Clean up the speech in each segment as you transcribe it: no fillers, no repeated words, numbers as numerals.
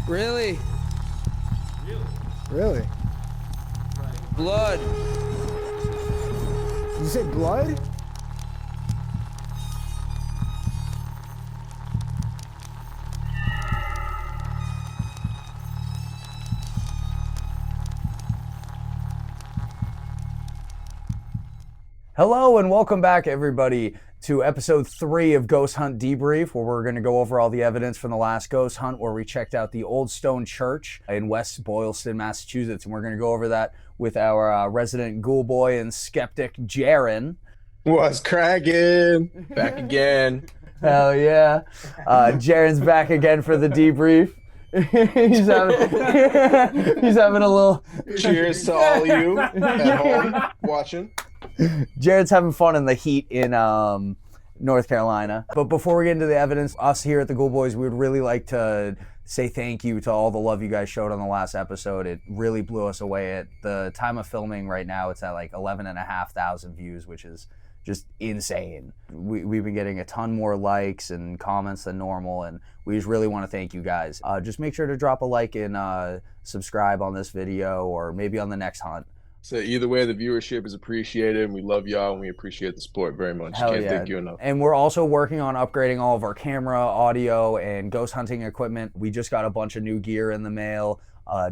Really? Really? Blood. Did you say blood? Hello and welcome back, everybody, to episode 3 of Ghost Hunt Debrief, where we're going to go over all the evidence from the last ghost hunt where we checked out the Old Stone Church in West Boylston, Massachusetts. And we're going to go over that with our resident ghoul boy and skeptic, Jaren. What's cracking? Back again. Hell yeah. Jaren's back again for the debrief. he's having a little... Cheers to all you at home watching. Jared's having fun in the heat in North Carolina. But before we get into the evidence, us here at the Ghoul Boys, we would really like to say thank you to all the love you guys showed on the last episode. It really blew us away. At the time of filming right now, it's at like 11,500 views, which is just insane. We've been getting a ton more likes and comments than normal, and we just really want to thank you guys. Just make sure to drop a like and subscribe on this video or maybe on the next hunt. So either way, the viewership is appreciated, and we love y'all, and we appreciate the support very much. Hell Can't yeah. thank you enough. And we're also working on upgrading all of our camera, audio, and ghost hunting equipment. We just got a bunch of new gear in the mail.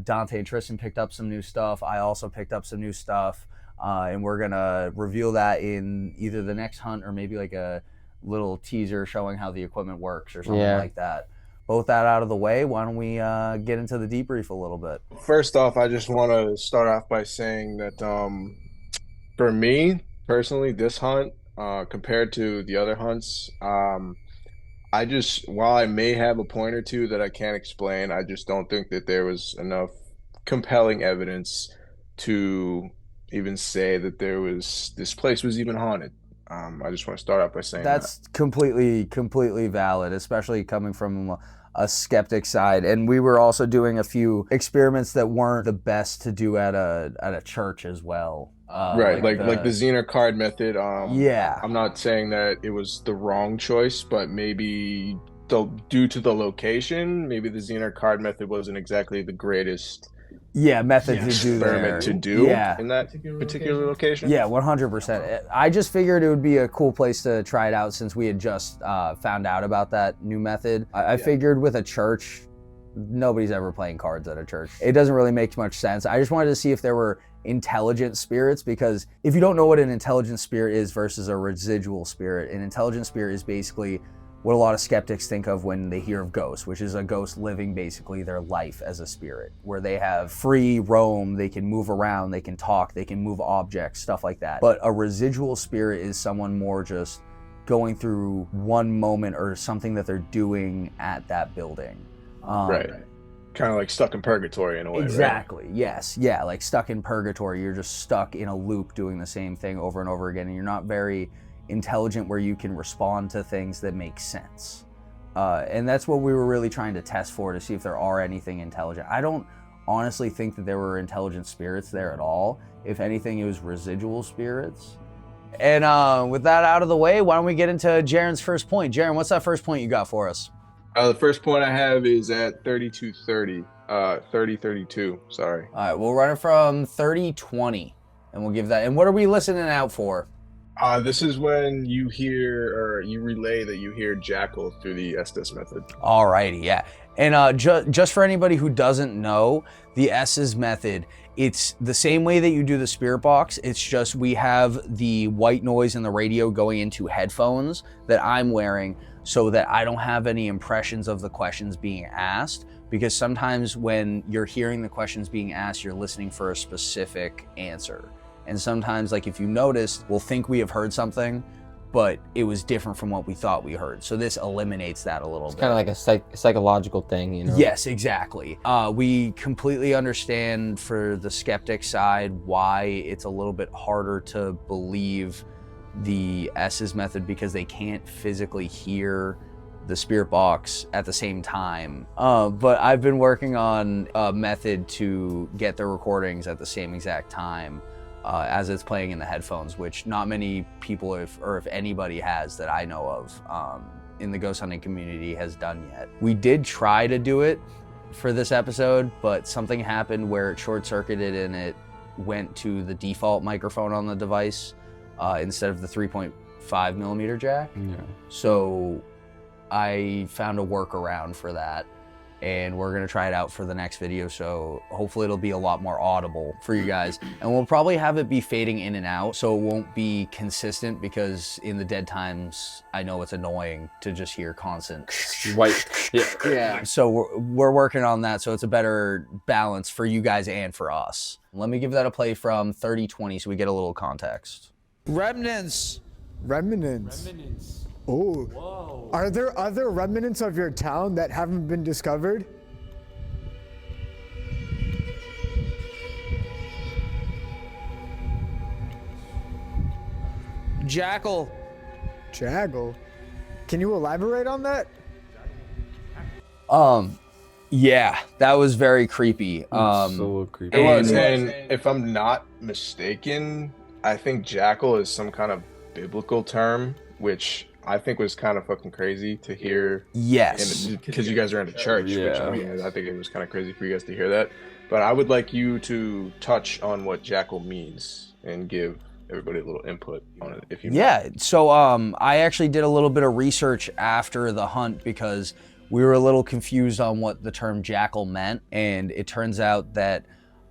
Dante and Tristan picked up some new stuff. I also picked up some new stuff. And we're gonna reveal that in either the next hunt or maybe like a little teaser showing how the equipment works or something like that. Both that out of the way, why don't we get into the debrief a little bit? First off, I just want to start off by saying that for me personally, this hunt compared to the other hunts, while I may have a point or two that I can't explain, I just don't think that there was enough compelling evidence to even say that this place was even haunted. I just want to start off by saying that's completely valid, especially coming from a skeptic side. And we were also doing a few experiments that weren't the best to do at a church as well. Right, like the Zener card method. Yeah. I'm not saying that it was the wrong choice, but maybe due to the location, maybe the Zener card method wasn't exactly the greatest method to do experiment to do in that particular location. Yeah, 100%. I just figured it would be a cool place to try it out since we had just found out about that new method. I figured with a church, nobody's ever playing cards at a church. It doesn't really make much sense. I just wanted to see if there were intelligent spirits, because if you don't know what an intelligent spirit is versus a residual spirit, an intelligent spirit is basically what a lot of skeptics think of when they hear of ghosts, which is a ghost living basically their life as a spirit, where they have free roam, they can move around, they can talk, they can move objects, stuff like that. But a residual spirit is someone more just going through one moment or something that they're doing at that building. Right. Kind of like stuck in purgatory in a way, exactly, right? Yes. Yeah, like stuck in purgatory. You're just stuck in a loop doing the same thing over and over again, and you're not very intelligent where you can respond to things that make sense. And that's what we were really trying to test for, to see if there are anything intelligent. I don't honestly think that there were intelligent spirits there at all. If anything, it was residual spirits. And with that out of the way, why don't we get into Jaren's first point? Jaren, what's that first point you got for us? The first point I have is at 3032, sorry. All right, we'll run it from 3020, and we'll give that. And what are we listening out for? This is when you hear, or you relay that you hear GHOUL through the ESTES method. Alrighty, yeah. And just for anybody who doesn't know, the ESTES method, it's the same way that you do the spirit box. It's just we have the white noise and the radio going into headphones that I'm wearing so that I don't have any impressions of the questions being asked. Because sometimes when you're hearing the questions being asked, you're listening for a specific answer. And sometimes, like if you noticed, we'll think we have heard something, but it was different from what we thought we heard. So this eliminates that a little bit. It's kind of like a psychological thing, you know? Yes, exactly. We completely understand for the skeptic side why it's a little bit harder to believe the ESTES method, because they can't physically hear the spirit box at the same time. But I've been working on a method to get the recordings at the same exact time as it's playing in the headphones, which not many people, if anybody has that I know of in the ghost hunting community has done yet. We did try to do it for this episode, but something happened where it short-circuited and it went to the default microphone on the device instead of the 3.5 millimeter jack. Yeah. So I found a workaround for that, and we're gonna try it out for the next video, so hopefully it'll be a lot more audible for you guys. And we'll probably have it be fading in and out, so it won't be consistent, because in the dead times, I know it's annoying to just hear constant White. Yeah. So we're working on that, so it's a better balance for you guys and for us. Let me give that a play from 3020 so we get a little context. Remnants. Remnants. Oh. Whoa. Are there other remnants of your town that haven't been discovered? Jackal. Jaggle. Can you elaborate on that? Yeah, that was very creepy. It's a little creepy. It was, and if I'm not mistaken, I think jackal is some kind of biblical term, which I think was kind of fucking crazy to hear. Yes. Because you guys are in a church, which I mean, I think it was kind of crazy for you guys to hear that. But I would like you to touch on what jackal means and give everybody a little input on it, if you know. Yeah, so I actually did a little bit of research after the hunt because we were a little confused on what the term jackal meant, and it turns out that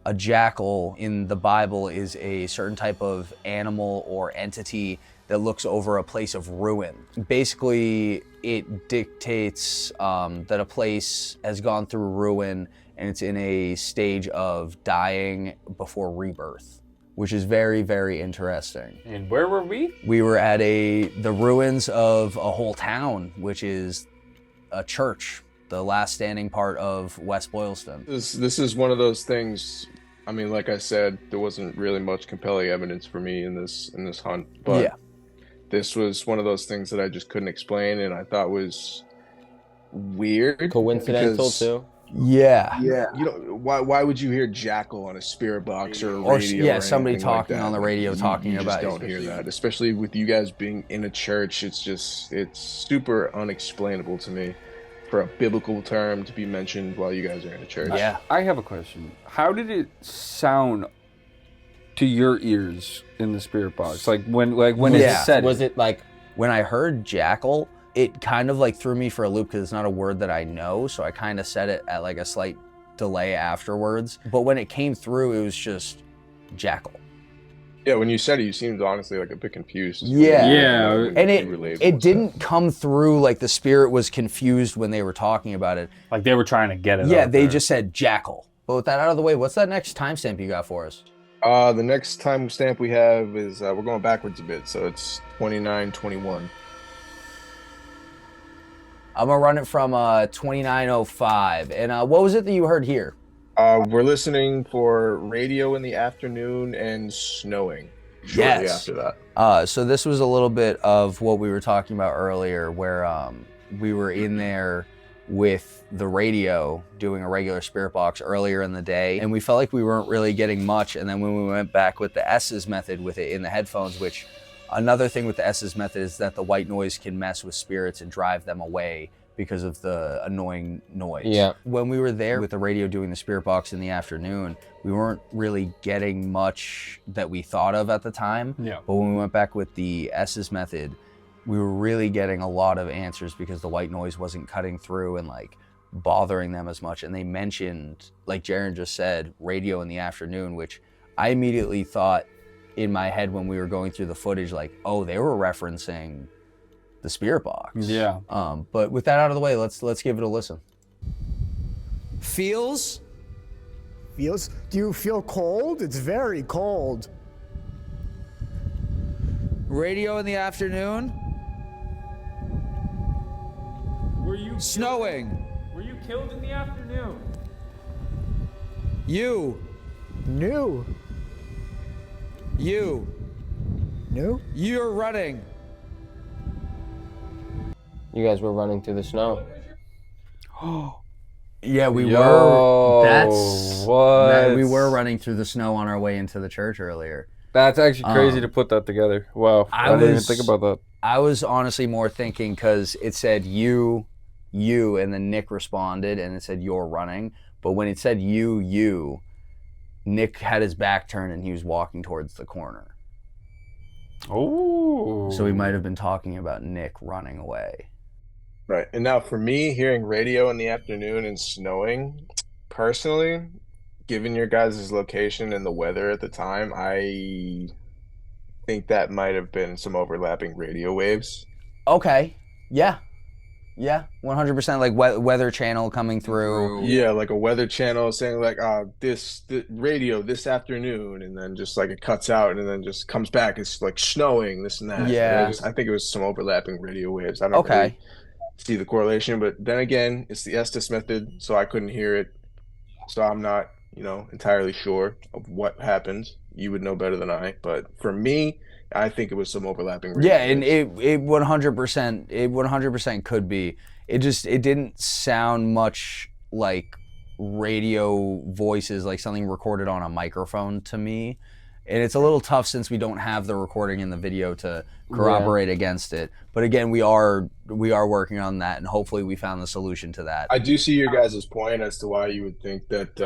a jackal in the Bible is a certain type of animal or entity that looks over a place of ruin. Basically, it dictates that a place has gone through ruin and it's in a stage of dying before rebirth, which is very, very interesting. And where were we? We were at the ruins of a whole town, which is a church, the last standing part of West Boylston. This is one of those things. I mean, like I said, there wasn't really much compelling evidence for me in this hunt, but Yeah. this was one of those things that I just couldn't explain, and I thought was weird. Coincidental because, too. Yeah. Yeah, you know, why would you hear jackal on a spirit box or radio? Yeah, or somebody anything like talking that? on the radio You talking about just it. don't hear that, especially with you guys being in a church. It's super unexplainable to me for a biblical term to be mentioned while you guys are in a church. Yeah. I have a question. How did it sound to your ears in the spirit box? Like when Yeah. it said Was it like When I heard jackal, it kind of like threw me for a loop because it's not a word that I know, so I kind of said it at like a slight delay afterwards. But when it came through, it was just jackal. Yeah, when you said it, you seemed honestly like a bit confused. Yeah. Yeah. When And you relayed it what didn't come through like the spirit was confused when they were talking about it. like they were trying to get it. Yeah, out they there. just said jackal. But with that out of the way, what's that next timestamp you got for us? The next timestamp we have is we're going backwards a bit, so it's 29:21. I'm gonna run it from 2905. And what was it that you heard here? We're listening for radio in the afternoon and snowing shortly Yes. after that. So this was a little bit of what we were talking about earlier, where we were in there with the radio doing a regular spirit box earlier in the day, and we felt like we weren't really getting much. And then when we went back with the ESTES method with it in the headphones, which another thing with the ESTES method is that the white noise can mess with spirits and drive them away because of the annoying noise. Yeah. When we were there with the radio doing the spirit box in the afternoon, we weren't really getting much that we thought of at the time. Yeah. But when we went back with the ESTES method, we were really getting a lot of answers because the white noise wasn't cutting through and like bothering them as much. And they mentioned, like Jaren just said, radio in the afternoon, which I immediately thought in my head when we were going through the footage, like, oh, they were referencing the spirit box. Yeah. But with that out of the way, let's give it a listen. Feels. Feels? Do you feel cold? It's very cold. Radio in the afternoon. Were you Snowing. Were you killed in the afternoon? You. New. You. New? You're running. you guys were running through the snow? Yeah, we Yo, were. That's what? we were running through the snow on our way into the church earlier. That's actually crazy to put that together. Wow. I didn't even think about that. I was honestly more thinking because it said you, you, and then Nick responded and it said you're running. But when it said you, Nick had his back turned and he was walking towards the corner. Oh. So we might have been talking about Nick running away. Right. And now for me, hearing radio in the afternoon and snowing, personally, given your guys' location and the weather at the time, I think that might have been some overlapping radio waves. Okay. Yeah. Yeah. 100% like weather channel coming through. Yeah, like a weather channel saying like this radio this afternoon, and then just like it cuts out and then just comes back. It's like snowing, this and that. Yeah. I think it was some overlapping radio waves. I don't Okay. really see the correlation, but then again, it's the ESTES method, so I couldn't hear it. So I'm not, entirely sure of what happened. You would know better than I, but for me, I think it was some overlapping radio Yeah, and waves. it 100% could be. It didn't sound much like radio voices, like something recorded on a microphone to me. And it's a little tough since we don't have the recording and the video to corroborate against it. But again, we are working on that, and hopefully we found the solution to that. I do see your guys' point as to why you would think that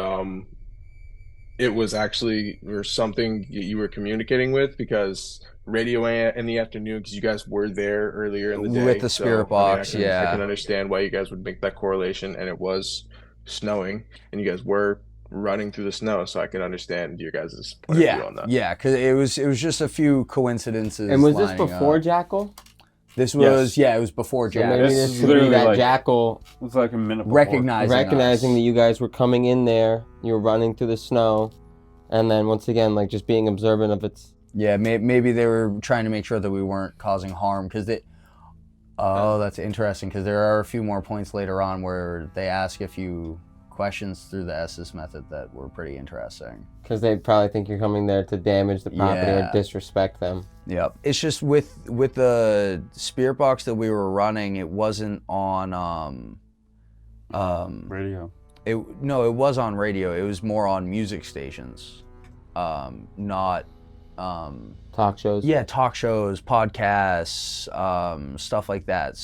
it was actually or something you were communicating with, because radio in the afternoon, because you guys were there earlier in the day With the spirit box, I yeah. can understand why you guys would make that correlation, and it was snowing, and you guys were running through the snow, so I can understand your guys' point of view on that. Yeah, because it was just a few coincidences. And was this lining before up. Jackal? This was it was before So Jackal. maybe This this is could be literally that like- Jackal It was like a minute before. recognizing that you guys were coming in there, you were running through the snow, and then once again, like just being observant of its. Yeah, maybe they were trying to make sure that we weren't causing harm, because they. Oh, that's interesting, because there are a few more points later on where they ask a few questions through the ESTES method that were pretty interesting. Because they probably think you're coming there to damage the property Yeah. or disrespect them. Yep. It's just with the spirit box that we were running, it wasn't on Radio. it was on radio. It was more on music stations. Not Talk shows. yeah, talk shows, podcasts, stuff like that.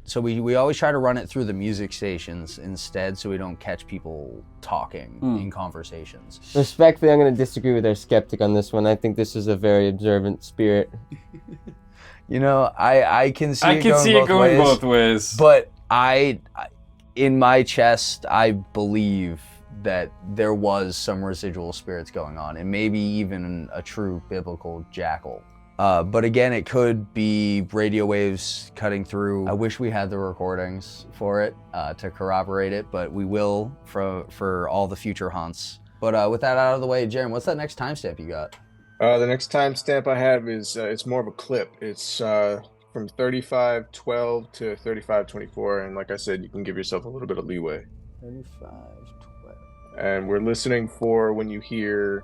So we always try to run it through the music stations instead, so we don't catch people talking in conversations. Respectfully, I'm going to disagree with our skeptic on this one. I think this is a very observant spirit. I can see I can see it going both ways. But in my chest, I believe that there was some residual spirits going on, and maybe even a true biblical jackal. But again, it could be radio waves cutting through. I wish we had the recordings for it to corroborate it, but we will for all the future hunts. But with that out of the way, Jeremy, what's that next timestamp you got? The next timestamp I have is it's more of a clip. It's from 35:12 to 35:24, and like I said, you can give yourself a little bit of leeway. 35:12. And we're listening for when you hear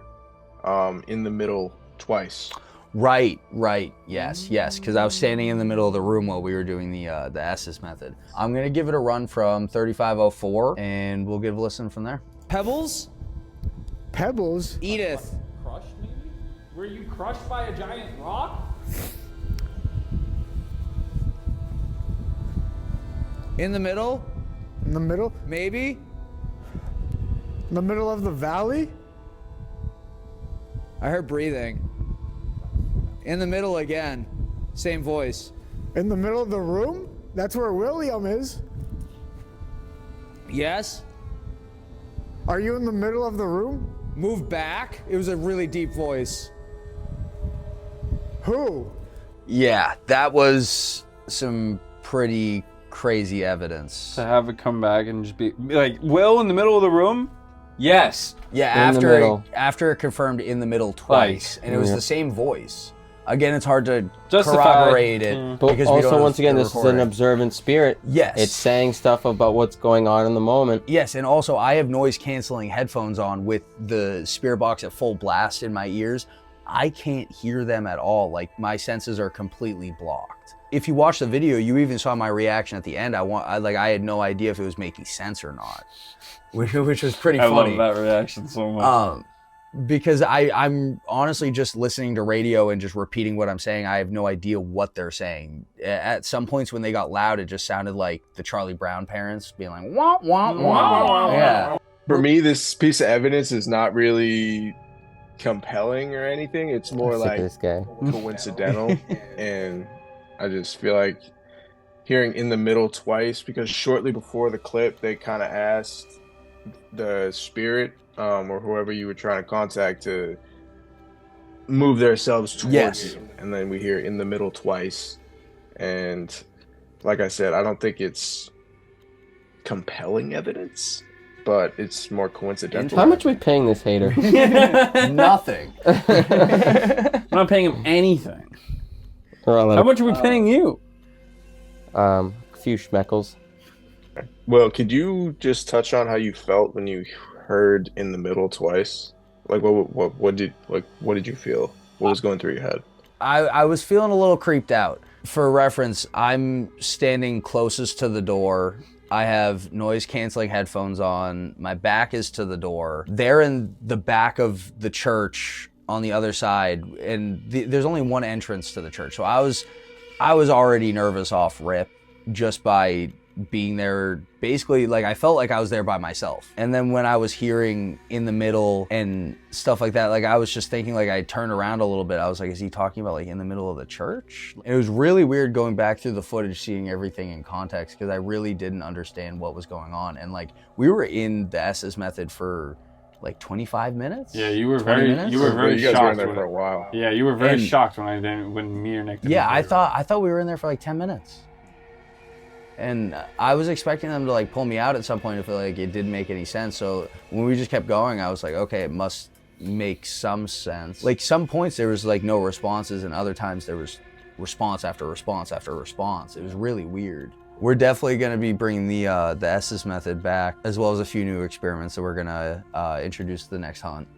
in the middle twice. Right, yes, because I was standing in the middle of the room while we were doing the ESTES method. I'm gonna give it a run from 35:04, and we'll give a listen from there. Pebbles? Pebbles? Edith. Crushed, maybe? Were you crushed by a giant rock? In the middle? In the middle? Maybe? In the middle of the valley? I heard breathing. In the middle again. Same voice. In the middle of the room? That's where William is. Yes? Are you in the middle of the room? Move back? It was a really deep voice. Who? Yeah, that was some pretty crazy evidence. To have it come back and just be like, Will in the middle of the room? Yes. Yeah, In the middle. after it confirmed in the middle twice, and it was Yeah. the same voice. Again, it's hard to Justify. corroborate it But because we don't also, have once again, the this is an recording. observant spirit. Yes. It's saying stuff about what's going on in the moment. Yes, and also I have noise canceling headphones on with the spirit box at full blast in my ears. I can't hear them at all. Like, my senses are completely blocked. If you watch the video, you even saw my reaction at the end. I had no idea if it was making sense or not, which was pretty I funny. love that reaction so much. because I'm honestly just listening to radio and just repeating what I'm saying. I have no idea what they're saying. At some points when they got loud, it just sounded like the Charlie Brown parents being like, wah, wah, wah. Yeah. For me, this piece of evidence is not really compelling or anything. It's more I'm sick of like this guy. coincidental. And I just feel like hearing in the middle twice, because shortly before the clip, they kind of asked the spirit or whoever you were trying to contact to move themselves towards Yes. you. And then we hear in the middle twice. And like I said, I don't think it's compelling evidence, but it's more coincidental. How much are we paying this hater? Nothing. I'm not paying him anything. How much are we paying you? A few schmeckles. Well, could you just touch on how you felt when you heard in the middle twice? Like, what did you feel? What was going through your head? I was feeling a little creeped out. For reference, I'm standing closest to the door. I have noise canceling headphones on. My back is to the door. They're in the back of the church on the other side, and there's only one entrance to the church. So I was already nervous off rip just by being there. Basically, like, I felt like I was there by myself. And then when I was hearing in the middle and stuff like that, like, I was just thinking, like, I turned around a little bit. I was like, is he talking about like in the middle of the church? It was really weird going back through the footage, seeing everything in context, because I really didn't understand what was going on. And like, we were in the ESTES method for like 25 minutes. Yeah, you were 20 very minutes? you were very You guys were in shocked there when, for a while. yeah, you were very And- shocked when me or Nick did Yeah, the I video. thought we were in there for like 10 minutes. And I was expecting them to like pull me out at some point if like it didn't make any sense. So when we just kept going, I was like, okay, it must make some sense. Like, some points there was like no responses, and other times there was response after response after response. It was really weird. We're definitely going to be bringing the ESTES method back, as well as a few new experiments that we're going to introduce to the next hunt.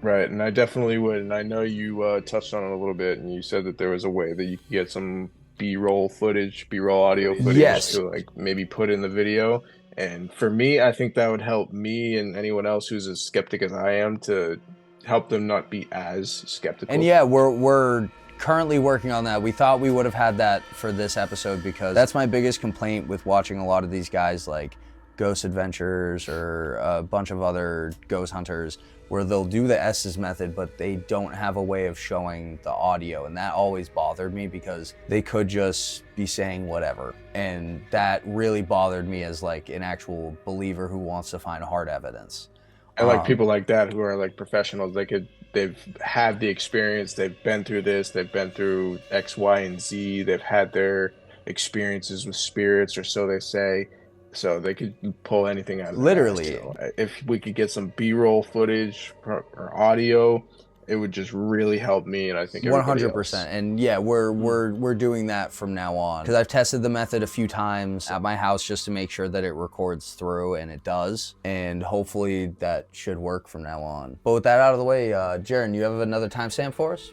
Right, and I definitely would. And I know you touched on it a little bit, and you said that there was a way that you could get some B-roll footage, B-roll audio footage Yes. to like maybe put in the video. And for me, I think that would help me and anyone else who's as skeptic as I am to help them not be as skeptical. And yeah, we're currently working on that. We thought we would have had that for this episode, because that's my biggest complaint with watching a lot of these guys like Ghost Adventures or a bunch of other ghost hunters, where they'll do the ESTES method, but they don't have a way of showing the audio. And that always bothered me, because they could just be saying whatever. And that really bothered me as like an actual believer who wants to find hard evidence. And like people like that who are like professionals, they've had the experience, they've been through this, they've been through X, Y, and Z, they've had their experiences with spirits, or so they say. So they could pull anything out of Literally. that. So if we could get some B-roll footage or audio, it would just really help me, and I think everybody 100%. else. And yeah, we're doing that from now on, because I've tested the method a few times at my house just to make sure that it records through, and it does. And hopefully that should work from now on. But with that out of the way, Jaron, you have another timestamp for us?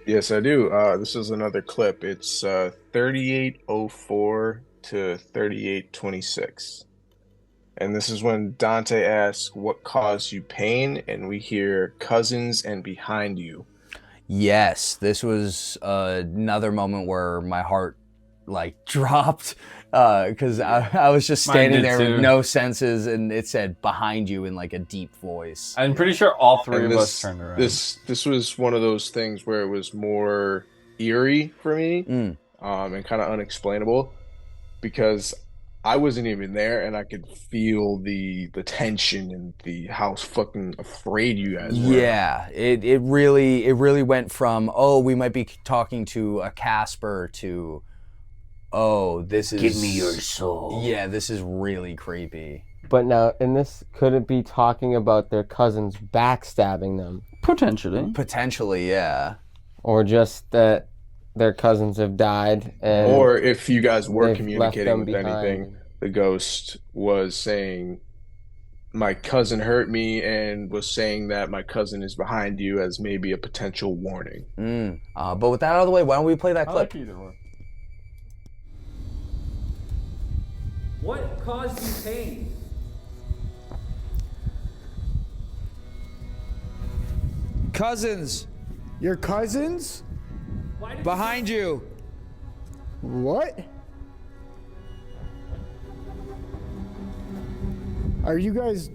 Yes, I do. This is another clip. It's 38:04 to 38:26. And this is when Dante asks, what caused you pain? And we hear cousins and behind you. Yes, this was another moment where my heart like dropped, because I was just Mine standing did there too. with no senses, and it said behind you in like a deep voice. I'm pretty sure all three And of us turned around. This was one of those things where it was more eerie for me, Mm. and kind of unexplainable, because I wasn't even there, and I could feel the tension and how fucking afraid you guys were. Yeah, it really went from, oh, we might be talking to a Casper, to, oh, this is, Give me your soul. Yeah, this is really creepy. But now, in this, could it be talking about their cousins backstabbing them? Potentially. Potentially, yeah. Or just that their cousins have died, and Or if you guys were they've communicating left them with behind. anything, the ghost was saying, my cousin hurt me, and was saying that my cousin is behind you as maybe a potential warning. But with that out of the way, why don't we play that I clip? like either one. What caused you pain? Cousins, Your cousins? Why did behind you. What? Are you guys?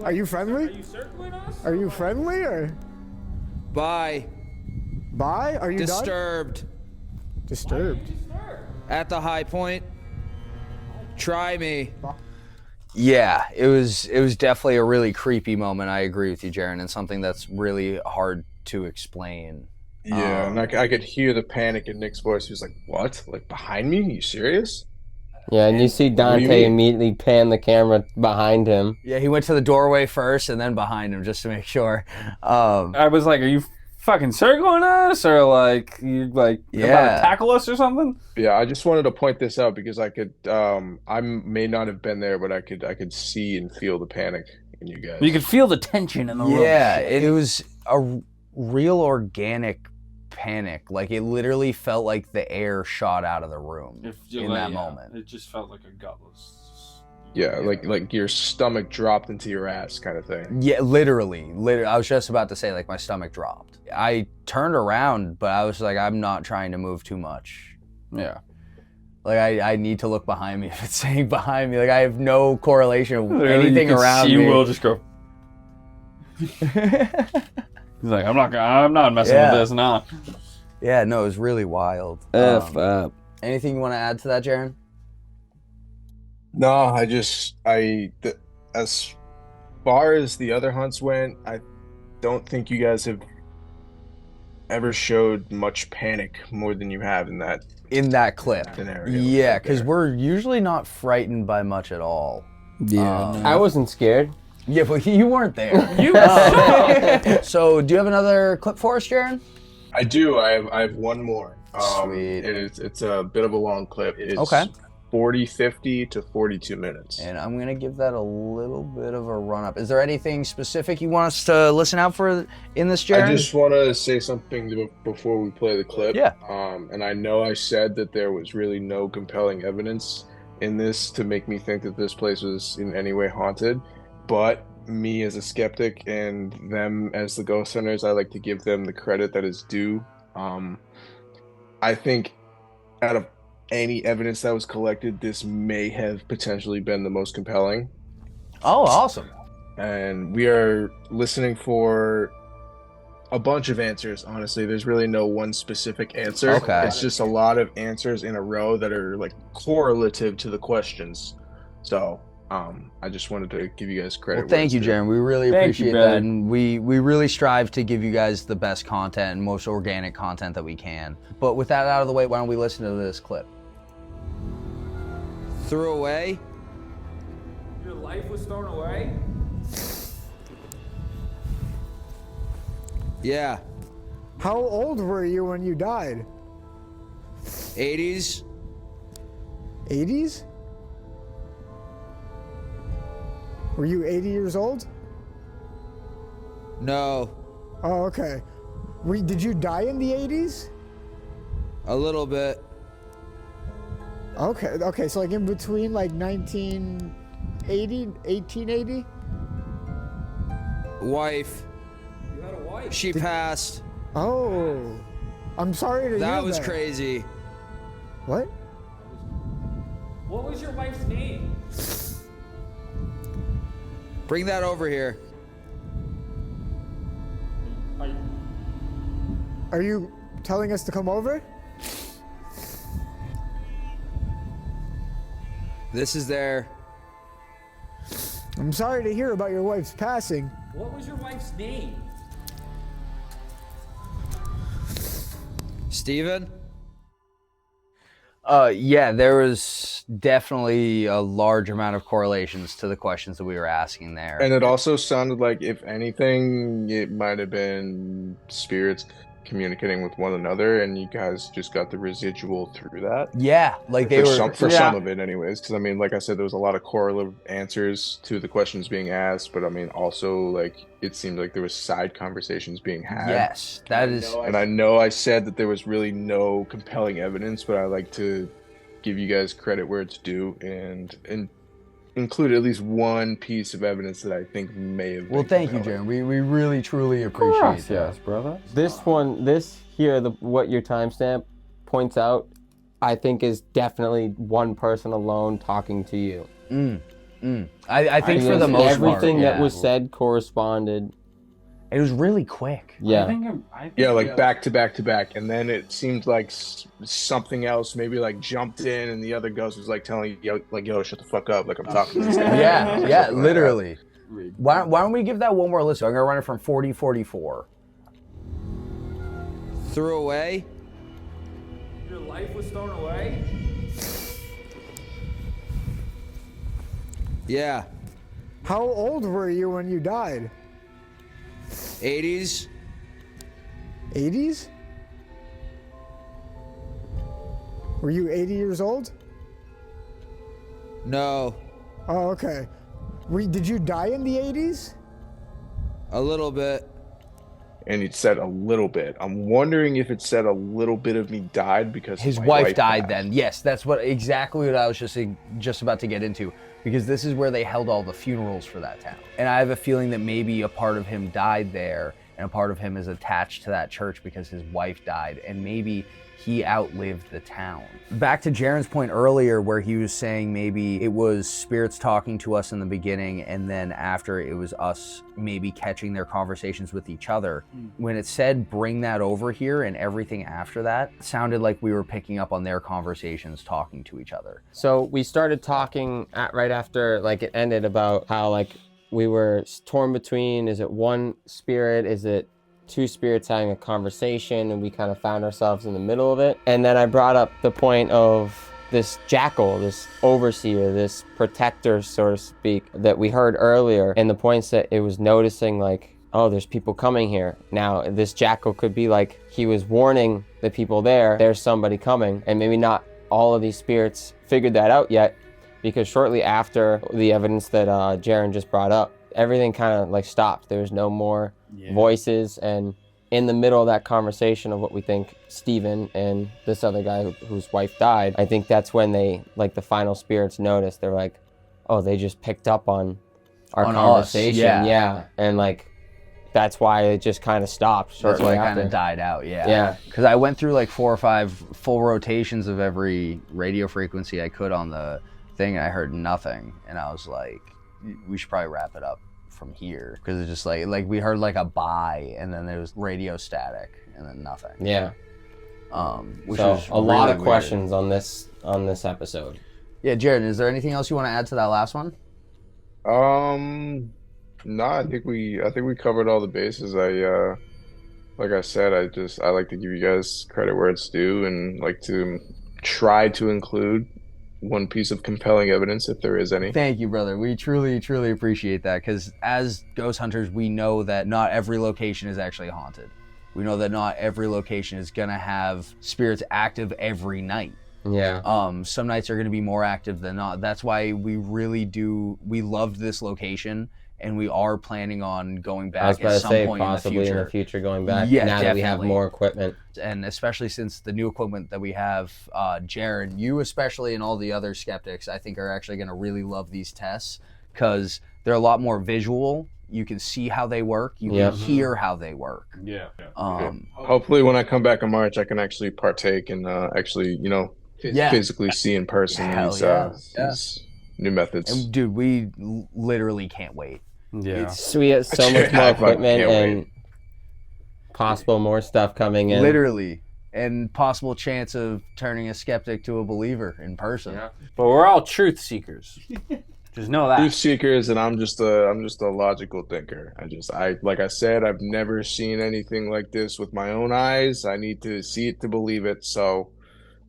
Are you friendly? Are you circling us? Are you friendly or? Bye. Bye? Are you done? Disturbed. Disturbed. At the high point. Try me. Yeah, it was definitely a really creepy moment. I agree with you, Jaron, and something that's really hard to explain. Yeah, and I could hear the panic in Nick's voice. He was like, "What? Like behind me? Are you serious?" Yeah, and you see What do you Dante mean? immediately pan the camera behind him. Yeah, he went to the doorway first and then behind him just to make sure. I was like, are you fucking circling us? Or like, you like about Yeah. to tackle us or something? Yeah, I just wanted to point this out because I could, I may not have been there, but I could see and feel the panic in you guys. You could feel the tension in the room. Yeah, it was a real organic panic. Like, it literally felt like the air shot out of the room in that moment. It just felt like a gutless. Yeah, like your stomach dropped into your ass kind of thing. Yeah, literally. I was just about to say, like, my stomach dropped. I turned around, but I was like, I'm not trying to move too much. Yeah. Like, I need to look behind me if it's saying behind me. Like, I have no correlation with Literally, anything you could around see me. Will just go. He's like, I'm not messing Yeah. with this now. Yeah, no, it was really wild. Up. Anything you want to add to that, Jaron? No, as far as the other hunts went, I don't think you guys have ever showed much panic more than you have in that clip. scenario. Yeah, right because there. we're usually not frightened by much at all. Yeah. I wasn't scared. Yeah, but you weren't there. You So, do you have another clip for us, Jaron? I do. I have one more. Sweet. It's a bit of a long clip. It's Okay. 50 to 42 minutes. And I'm going to give that a little bit of a run-up. Is there anything specific you want us to listen out for in this, Jaron? I just want to say something before we play the clip. Yeah. And I know I said that there was really no compelling evidence in this to make me think that this place was in any way haunted. But me as a skeptic and them as the ghost hunters, I like to give them the credit that is due. I think out of any evidence that was collected, this may have potentially been the most compelling. Oh, awesome. And we are listening for a bunch of answers. Honestly, there's really no one specific answer. Okay. It's just a lot of answers in a row that are like correlative to the questions. So I just wanted to give you guys credit. Well, thank you, Jaron. We really Thank you, appreciate brother. that. And we really strive to give you guys the best content and most organic content that we can. But with that out of the way, why don't we listen to this clip? Threw away. Your life was thrown away? Yeah. How old were you when you died? 80s. 80s? Were you 80 years old? No. Oh, okay. Did you die in the 80s? A little bit. Okay, so like in between like 1980, 1880? Wife. You had a wife. She passed. Oh, I'm sorry to hear that. That was crazy. What? What was your wife's name? Bring that over here. Are you telling us to come over? This is there. I'm sorry to hear about your wife's passing. What was your wife's name? Steven? Yeah, there was definitely a large amount of correlations to the questions that we were asking there. And it also sounded like, if anything, it might have been spirits communicating with one another, and you guys just got the residual through that. Yeah, like they were For some of it, anyways. Because I mean, like I said, there was a lot of correlative answers to the questions being asked, but I mean, also like it seemed like there was side conversations being had. Yes, that is. And I know I said that there was really no compelling evidence, but I like to give you guys credit where it's due, and include at least one piece of evidence that I think may have. Well, been thank you, compelling. Jaron. We really, truly appreciate that. Yes, brother. This here, what your timestamp points out, I think is definitely one person alone talking to you. I think for the most part, everything that yeah. was said corresponded. It was really quick. Yeah. I think Yeah, like back to back to back, and then it seemed like something else maybe like jumped in, and the other ghost was like telling yo, shut the fuck up, like I'm talking to this guy. Yeah, literally. Why don't we give that one more listen? I'm gonna run it from 4044. Threw away? your life was thrown away? Yeah. How old were you when you died? 80s? 80s? Were you 80 years old? No. Oh, okay. Did you die in the 80s? A little bit. And it said a little bit. I'm wondering if it said a little bit of me died because His my wife died then. Yes, that's exactly what I was just about to get into, because this is where they held all the funerals for that town. And I have a feeling that maybe a part of him died there, and a part of him is attached to that church because his wife died, and maybe he outlived the town. Back to Jaron's point earlier where he was saying maybe it was spirits talking to us in the beginning, and then after it was us maybe catching their conversations with each other. When it said bring that over here and everything after that, it sounded like we were picking up on their conversations talking to each other. So we started talking right after like it ended about how like we were torn between, is it one spirit, is it two spirits having a conversation, and we kind of found ourselves in the middle of it. And then I brought up the point of this jackal, this overseer, this protector, so to speak, that we heard earlier, and the points that it was noticing like, oh, there's people coming here. Now, this jackal could be like, he was warning the people there's somebody coming, and maybe not all of these spirits figured that out yet, because shortly after the evidence that Jaron just brought up, everything kind of like stopped. There was no more voices, and in the middle of that conversation of what we think Steven and this other guy whose wife died, I think that's when they, like the final spirits noticed. They're like, oh, they just picked up on our conversation. Yeah. And like, that's why it just kind of stopped. That's why it kind after. of died out, Yeah. Because I went through like 4 or 5 full rotations of every radio frequency I could on the thing, and I heard nothing. And I was like, we should probably wrap it up from here, because it's just like we heard like a bye, and then there was radio static, and then nothing. Yeah. Which So was a lot really of weird. questions on this episode. Yeah, Jared, is there anything else you want to add to that last one? No, I think we covered all the bases. Like I said, I like to give you guys credit where it's due, and like to try to include one piece of compelling evidence if there is any. Thank you, brother. We truly, truly appreciate that, because as ghost hunters, we know that not every location is actually haunted. We know that not every location is gonna have spirits active every night. Yeah. Some nights are gonna be more active than not. That's why we loved this location, and we are planning on going I was back about at to some say point possibly in the future. going back. Yeah, now that we have definitely. more equipment. And especially since the new equipment that we have, Jaron, you especially, and all the other skeptics, I think are actually going to really love these tests, because they're a lot more visual. You can see how they work. You can hear how they work. Yeah. Hopefully, when I come back in March, I can actually partake and actually, physically see in person Hell these new methods. And dude, we literally can't wait. Yeah. So we have so much more equipment and possible more stuff coming in. Literally. And possible chance of turning a skeptic to a believer in person. Yeah. But we're all truth seekers. Just know that. Truth seekers, and I'm just a logical thinker. Like I said, I've never seen anything like this with my own eyes. I need to see it to believe it.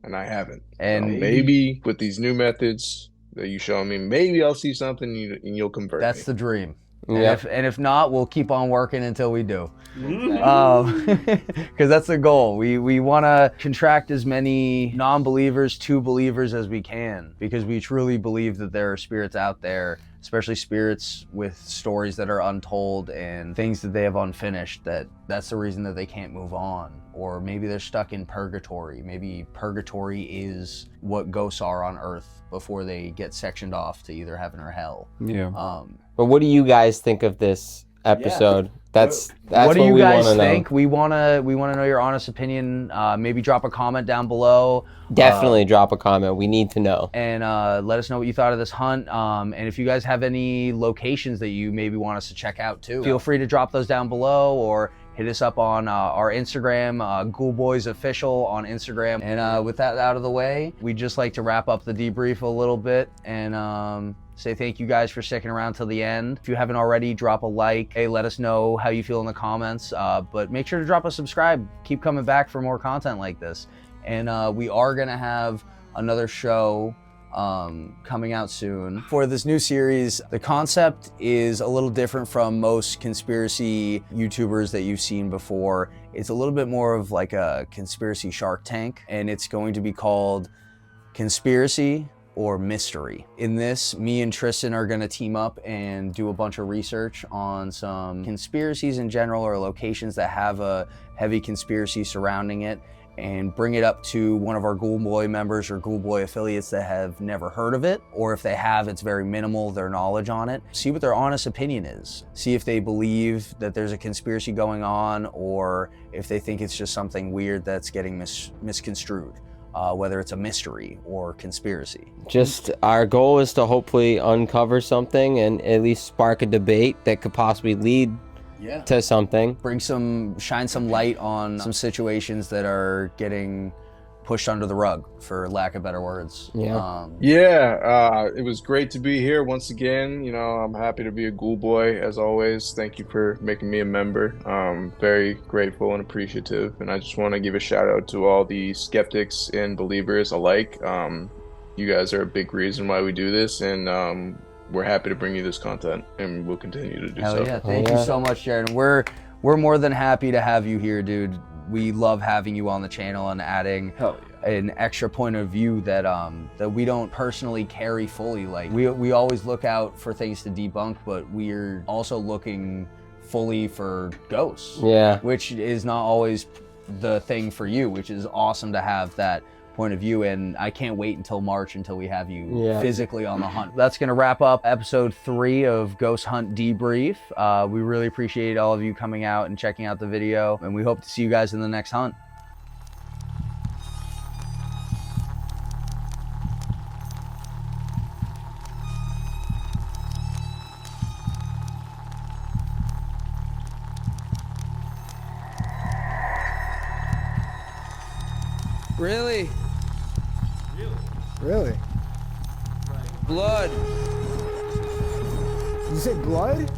And I haven't. And maybe with these new methods that you show me, maybe I'll see something and you'll convert me. that's the dream. Yeah. And if not, we'll keep on working until we do. Because that's the goal. We want to contract as many non-believers to believers as we can, because we truly believe that there are spirits out there, especially spirits with stories that are untold and things that they have unfinished, that's the reason that they can't move on. or maybe they're stuck in purgatory. Maybe purgatory is what ghosts are on Earth before they get sectioned off to either heaven or hell. Yeah. But what do you guys think of this episode? That's what do you we guys wanna think? know. We wanna know your honest opinion. Maybe drop a comment down below. Definitely drop a comment. We need to know. And let us know what you thought of this hunt. And if you guys have any locations that you maybe want us to check out too, feel free to drop those down below, or hit us up on our Instagram, Ghoul Boys Official on Instagram. And with that out of the way, we'd just like to wrap up the debrief a little bit and say thank you guys for sticking around till the end. If you haven't already, drop a like. Hey, let us know how you feel in the comments. But make sure to drop a subscribe. Keep coming back for more content like this. And we are gonna have another show coming out soon. For this new series, the concept is a little different from most conspiracy YouTubers that you've seen before. It's a little bit more of like a conspiracy Shark Tank, and it's going to be called Conspiracy or Mystery. In this, me and Tristan are gonna team up and do a bunch of research on some conspiracies in general, or locations that have a heavy conspiracy surrounding it, and bring it up to one of our Ghoul Boy members or Ghoul Boy affiliates that have never heard of it, or if they have, it's very minimal, their knowledge on it. See what their honest opinion is. See if they believe that there's a conspiracy going on, or if they think it's just something weird that's getting misconstrued. Whether it's a mystery or conspiracy. Just our goal is to hopefully uncover something and at least spark a debate that could possibly lead to something. Shine some light on some situations that are getting pushed under the rug, for lack of better words. It was great to be here once again. You know, I'm happy to be a Ghoul Boy as always. Thank you for making me a member. Very grateful and appreciative. And I just want to give a shout out to all the skeptics and believers alike. You guys are a big reason why we do this, and we're happy to bring you this content, and we'll continue to do so. Hell yeah, thank you so much, Jared. We're more than happy to have you here, dude. We love having you on the channel and adding an extra point of view that that we don't personally carry fully. Like we always look out for things to debunk, but we're also looking fully for ghosts. Yeah. Which is not always the thing for you, which is awesome to have that point of view, and I can't wait until March until we have you physically on the hunt. That's gonna wrap up episode 3 of Ghost Hunt Debrief. We really appreciate all of you coming out and checking out the video, and we hope to see you guys in the next hunt. Really? Really? Blood. Did you say blood?